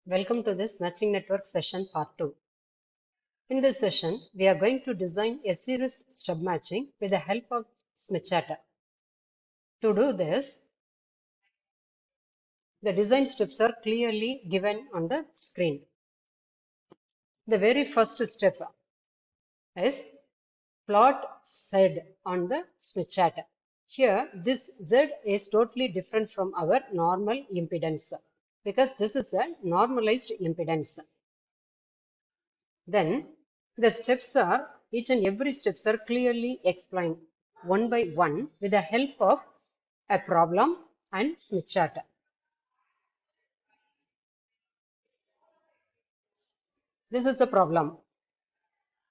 Welcome to this matching network session part 2. In this session, we are going to design a series stub matching with the help of Smith chart. To do this, the design steps are clearly given on the screen. The very first step is plot Z on the Smith chart. Here, this Z is totally different from our normal impedance because this is a normalized impedance. Then the steps are, each and every steps are clearly explained one by one with the help of a problem and Smith chart. This is the problem.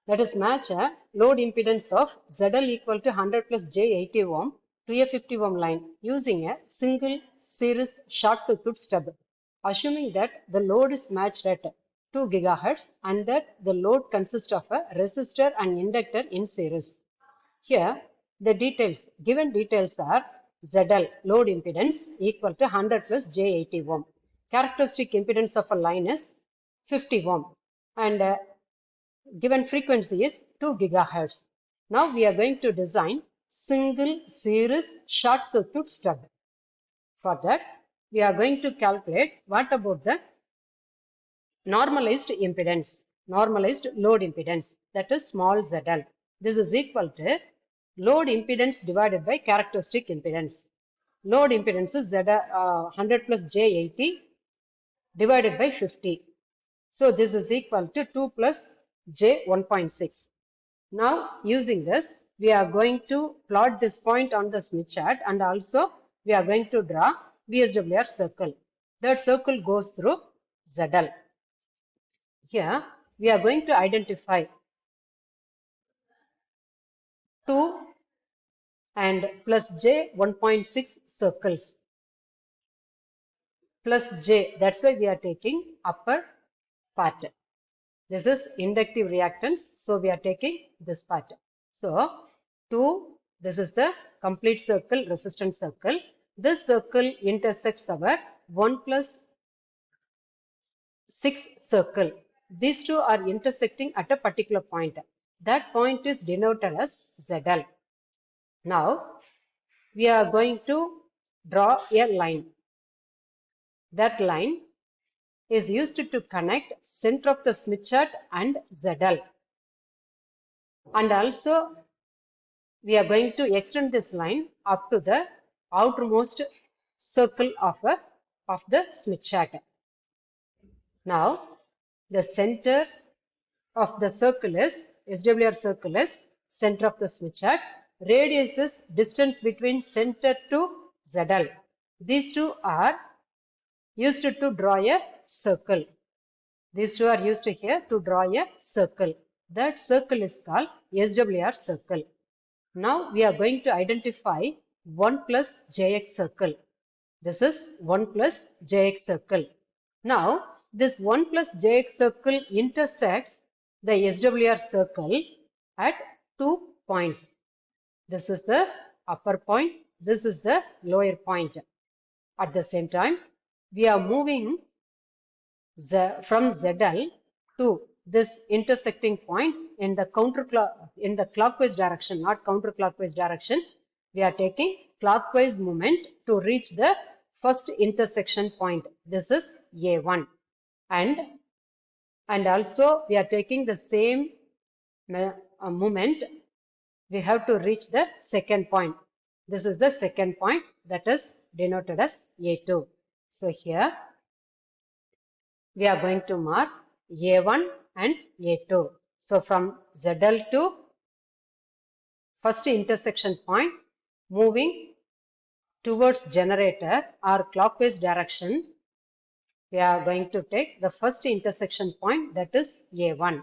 That is, match a load impedance of ZL equal to 100 plus J80 ohm to a 50 ohm line using a single series short circuit stub, assuming that the load is matched at 2 GHz and that the load consists of a resistor and inductor in series. Here, the given details are ZL, load impedance, equal to 100 plus J80 ohm. Characteristic impedance of a line is 50 ohm. And given frequency is 2 GHz. Now we are going to design single series short circuit stub. For that, we are going to calculate what about the normalized impedance, normalized load impedance, that is small ZL. This is equal to load impedance divided by characteristic impedance. Load impedance is 100 plus J80 divided by 50. So this is equal to 2 plus J 1.6. Now using this, we are going to plot this point on the Smith chart and also we are going to draw VSWR circle. That circle goes through ZL. Here we are going to identify 2 and plus J 1.6 circles. Plus J, that's why we are taking upper part. This is inductive reactance, so we are taking this part. So 2, this is the complete circle, resistance circle. This circle intersects our 1 plus 6 circle. These two are intersecting at a particular point. That point is denoted as ZL. Now, we are going to draw a line. That line is used to connect center of the Smith chart and ZL. And also, we are going to extend this line up to the outermost circle of the Smith chart. Now, the center of the circle is, SWR circle is center of the Smith chart. Radius is distance between center to ZL. These two are used to draw a circle. These two are used here to draw a circle. That circle is called SWR circle. Now we are going to identify 1 plus Jx circle. This is 1 plus Jx circle. Now this 1 plus Jx circle intersects the SWR circle at 2 points. This is the upper point. This is the lower point. At the same time, we are moving from ZL to this intersecting point in the clockwise direction, not counterclockwise direction. We are taking clockwise movement to reach the first intersection point. This is A1. And also we are taking the same movement. We have to reach the second point. This is the second point, that is denoted as A2. So here we are going to mark A1 and A2. So from ZL to first intersection point, moving towards generator or clockwise direction, we are going to take the first intersection point, that is A1.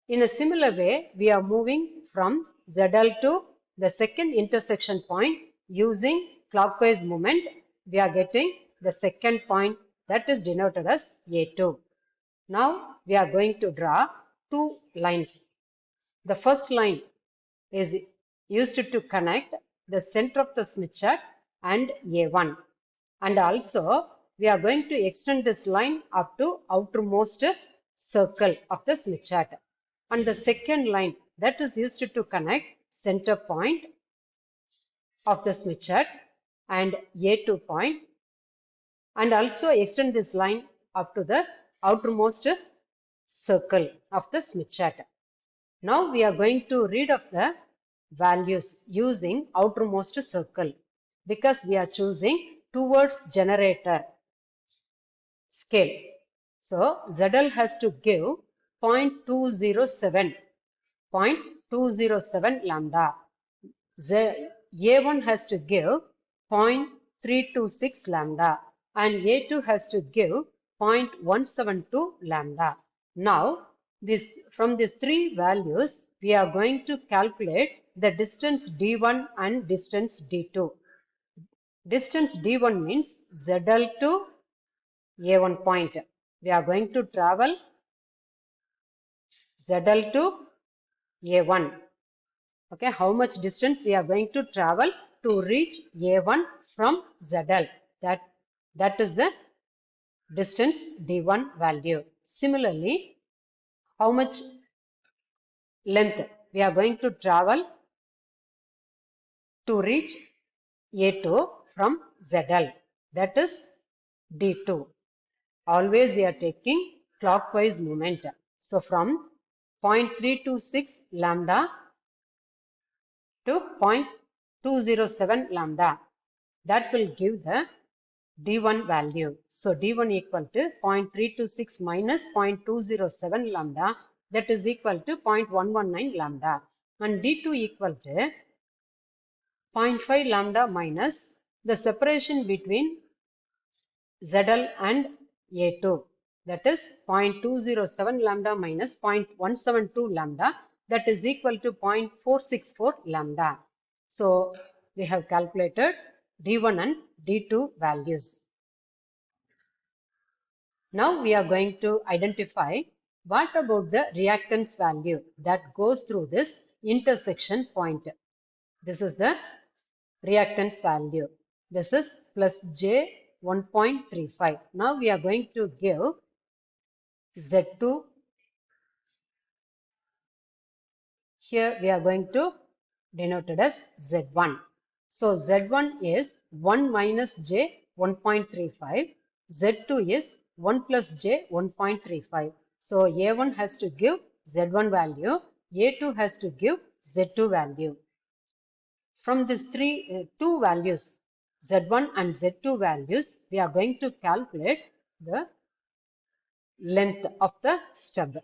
In a similar way, we are moving from ZL to the second intersection point using clockwise movement. We are getting the second point, that is denoted as A2. Now we are going to draw two lines. The first line is used to connect the center of the Smith chart and A1. And also we are going to extend this line up to outermost circle of the Smith chart. And the second line that is used to connect center point of the Smith chart and A2 point, and also extend this line up to the outermost circle of the Smith chart. Now we are going to read of the values using outermost circle because we are choosing towards generator scale. So ZL has to give 0.207 lambda. A1 has to give 0.326 lambda and A2 has to give 0.172 lambda. Now, from these three values, we are going to calculate the distance D1 and distance D2. Distance D1 means ZL to A1 point. We are going to travel ZL to A1. Okay, how much distance we are going to travel to reach A1 from ZL. That is the distance D1 value. Similarly, how much length we are going to travel to reach A2 from ZL. That is D2. Always we are taking clockwise movement. So from 0.326 lambda to 0.207 lambda. That will give the D1 value. So D1 equal to 0.326 minus 0.207 lambda. That is equal to 0.119 lambda. And D2 equal to 0.5 lambda minus the separation between ZL and A2. That is 0.207 lambda minus 0.172 lambda. That is equal to 0.464 lambda. So we have calculated D1 and D2 values. Now we are going to identify what about the reactance value that goes through this intersection point. This is the reactance value. This is plus J 1.35. Now we are going to give Z2. Here we are going to denote it as Z1. So Z1 is 1 minus J 1.35. Z2 is 1 plus J 1.35. So A1 has to give Z1 value. A2 has to give Z2 value. From these two values, Z1 and Z2 values, we are going to calculate the length of the stub.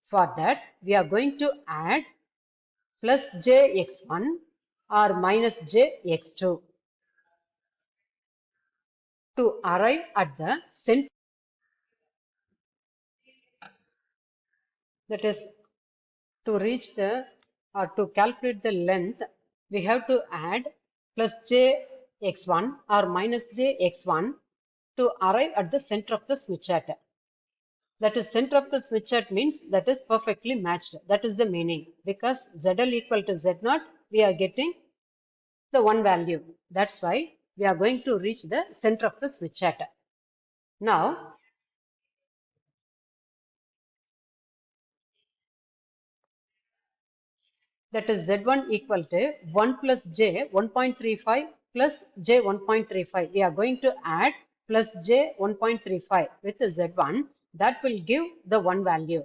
For that, we are going to add plus jx1 or minus jx2 to arrive at the center. That is, to reach the or to calculate the length, we have to add plus jx1 or minus jx1 to arrive at the center of the Smith chart. That is, center of the Smith chart means that is perfectly matched. That is the meaning. Because ZL equal to Z0, we are getting the one value. That's why we are going to reach the center of the Smith chart. Now, that is Z1 equal to 1 plus J 1.35 plus J 1.35. We are going to add plus J 1.35 with Z1. That will give the one value.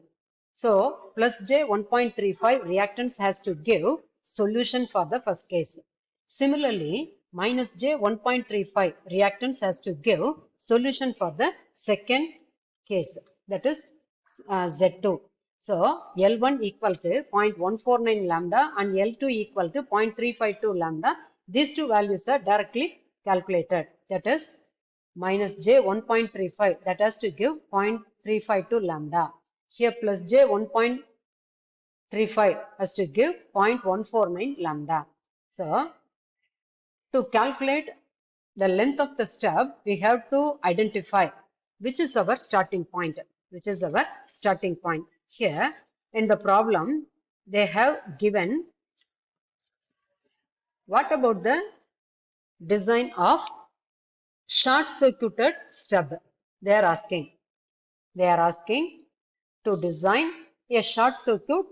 So, plus J 1.35 reactance has to give solution for the first case. Similarly, minus J 1.35 reactance has to give solution for the second case. That is Z2. So, L1 equal to 0.149 lambda and L2 equal to 0.352 lambda. These two values are directly calculated. That is minus J 1.35, that has to give 0.352 lambda. Here plus J 1.35 has to give 0.149 lambda. So, to calculate the length of the stub, we have to identify which is our starting point. Which is our starting point. Here in the problem, they have given what about the design of short circuited stub. They are asking. They are asking to design a short circuit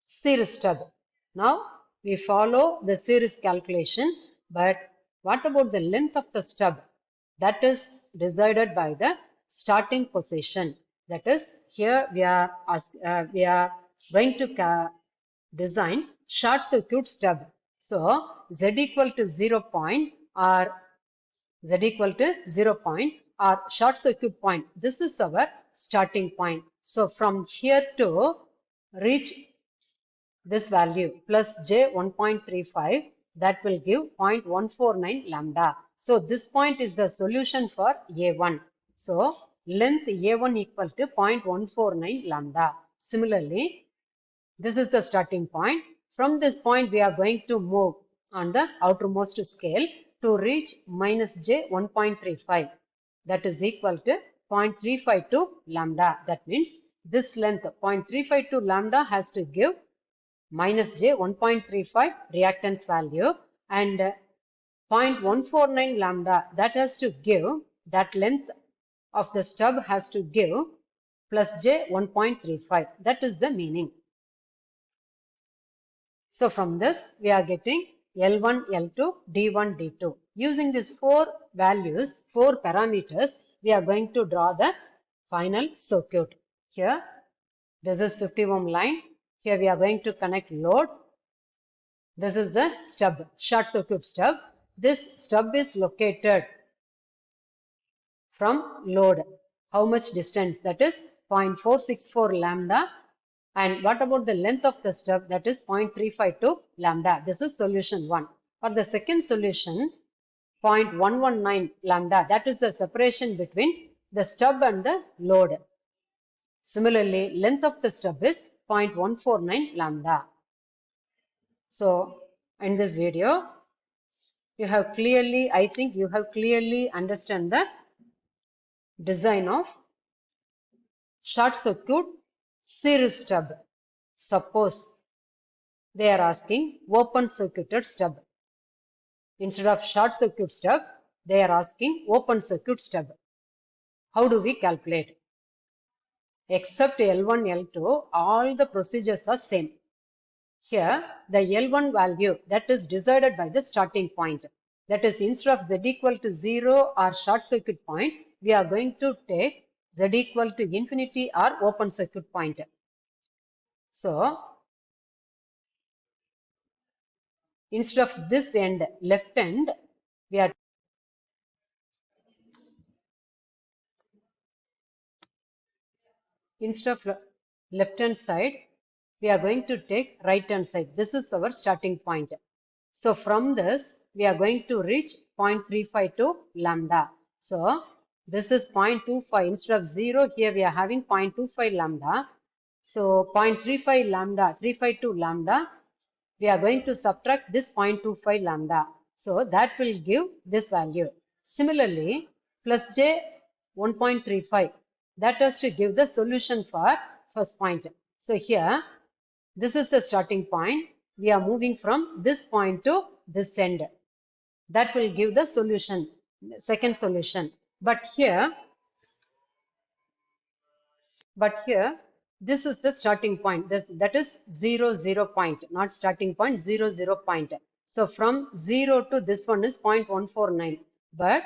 series stub. Now we follow the series calculation, but what about the length of the stub? That is decided by the starting position. That is, here we are going to design short circuit stub. So z equal to 0 point or z equal to 0 point or short circuit point. This is our starting point. So from here to reach this value plus j 1.35, that will give 0.149 lambda. So this point is the solution for A1. So length A1 equal to 0.149 lambda. Similarly, this is the starting point. From this point, we are going to move on the outermost scale to reach minus j 1.35. That is equal to 0.352 lambda. That means this length 0.352 lambda has to give minus j 1.35 reactance value, and 0.149 lambda, that has to give, that length of the stub has to give plus j 1.35. That is the meaning. So from this we are getting L1, L2, D1, D2. Using these four values, four parameters, we are going to draw the final circuit. Here, this is 50 ohm line. Here we are going to connect load. This is the stub, short circuit stub. This stub is located from load. How much distance? That is 0.464 lambda. And what about the length of the stub? That is 0.352 lambda. This is solution 1. For the second solution, 0.119 lambda. That is the separation between the stub and the load. Similarly, length of the stub is 0.149 lambda. So in this video, I think you have clearly understand the design of short circuit series stub. Suppose they are asking open circuited stub. Instead of short circuit stub, they are asking open circuit stub. How do we calculate? Except L1, L2, all the procedures are same. Here, the L1 value, that is decided by the starting point. That is, instead of z equal to 0 or short circuit point, we are going to take z equal to infinity or open circuit point. So, instead of this end, left end, we are instead of left hand side, we are going to take right hand side. This is our starting point. So from this, we are going to reach 0.352 lambda. So this is 0.25. Instead of 0, here we are having 0.25 lambda. So 0.35 lambda, 352 lambda, we are going to subtract this 0.25 lambda. So that will give this value. Similarly, plus j 1.35, that has to give the solution for first point. So here, this is the starting point. We are moving from this point to this end. That will give the solution, second solution. But here, this is the starting point. That is 0, 0 point, not starting point, 0, 0 point. So from 0 to this one is 0.149. But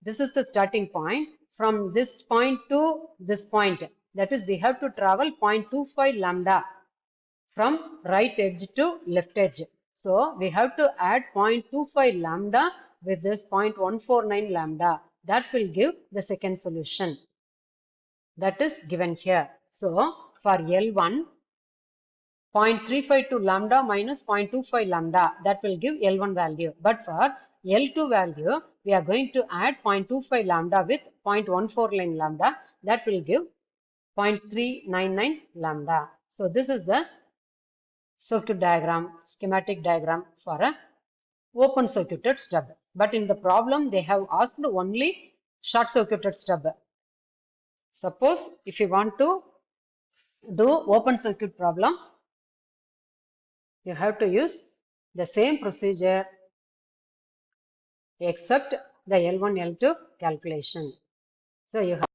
this is the starting point. From this point to this point, that is, we have to travel 0.25 lambda from right edge to left edge. So we have to add 0.25 lambda with this 0.149 lambda. That will give the second solution. That is given here. So for L1, 0.352 lambda minus 0.25 lambda, that will give L1 value. But for L2 value, we are going to add 0.25 lambda with 0.149 lambda. That will give 0.399 lambda. So this is the circuit diagram, schematic diagram for a open circuited stub. But in the problem, they have asked only short circuited stub. Suppose if you want to do open circuit problem, you have to use the same procedure, except the L1, L2 calculation. So you